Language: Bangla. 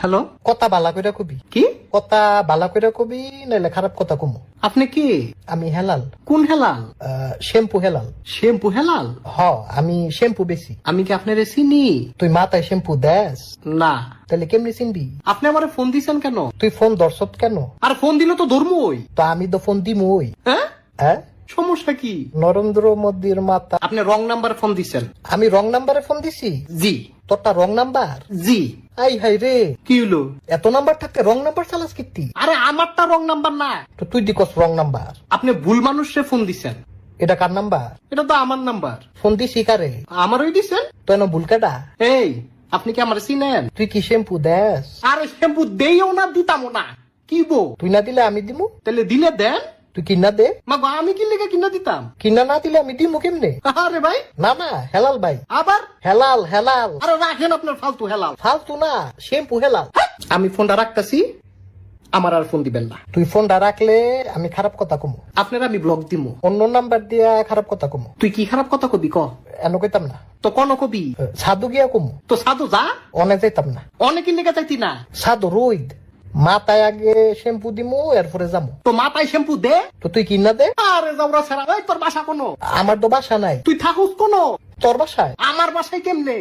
হ্যালো, কথা বালা কইরা কবি, কি কথা বালা কইরা কবি নাইলে খারাপ কথা কমু। আপনি কি? আমি হেলাল, কোন হেলাল? শ্যাম্পু হেলাল। শ্যাম্পু হেলাল? হ, আমি শ্যাম্পু বেশি। আমি কি আপনার চিনি? তুই মাথায় শ্যাম্পু দেস? না। তাহলে কেমনি চিনবি? আপনি আমার ফোন দিছেন কেন? তুই ফোন দর্শত কেন? আর ফোন দিলে তো ধর্মই। তো আমি তো ফোন দিমই। হ্যাঁ, হ্যাঁ, সমস্যা কি? নরেন্দ্র মোদীর মাথা। আপনি রং নাম্বার ফোন দিছেন। আমি রং নাম্বারে ফোন দিছি? জি তোরটা রং নাম্বার? জি। আই হাই রে, কি হলো? এত নাম্বার থাকতে রং নাম্বার চালাস কিত্তি? আরে আমারটা রং নাম্বার না, তো তুই দিকস রং নাম্বার। আপনি ভুল মানুষে ফোন দিছেন। এটা কার নাম্বার? এটা তো আমার নাম্বার। ফোন দিছি কারে? আমারই দিছেন। তো এনে ভুল কাটা? এই, আপনি কি আমার চিনেন? তুই কি শ্যাম্পু দেস? আরে শ্যাম্পু দেইও না, দিতামও না। কি বো? তুই না দিলে আমি দিমু। তাহলে দিলে দেন। তুই কিনা দে। মা গো, আমি কি লেগে কিনা দিতাম? কিনা না দিলে আমি দিমু কেমনে? আরে ভাই, না না, হেলাল ভাই, আবার হেলাল হেলাল। আরে রাখেন আপনার ফালতু হেলাল। ফালতু না, শ্যাম্পু হেলাল। আমি ফোনটা রাখতেছি, আমার আর ফোন দিবেন না। তুই ফোনটা রাখলে আমি খারাপ কথা কমু। আপনার আমি ব্লক দিমু। অন্য নাম্বার দিয়া খারাপ কথা কমু। তুই কি খারাপ কথা কবি ক? এন কইতাম না। তো কোন কবি? সাধু গিয়া কমু। তো সাধু যা, অনে যাইতাম না। অনেকের লেগে চাইতি না। সাধু রোহিত, মাথায় আগে শ্যাম্পু দিমু, এরপরে যামু। তো মাথায় শ্যাম্পু দে। তো তুই কিনা দে। আরে যাওরা সেরা, ওই তোর বাসা কোন? আমার তো বাসা নাই। তুই থাকুস কোন? তোর বাসায়? আমার বাসায় কেমনে?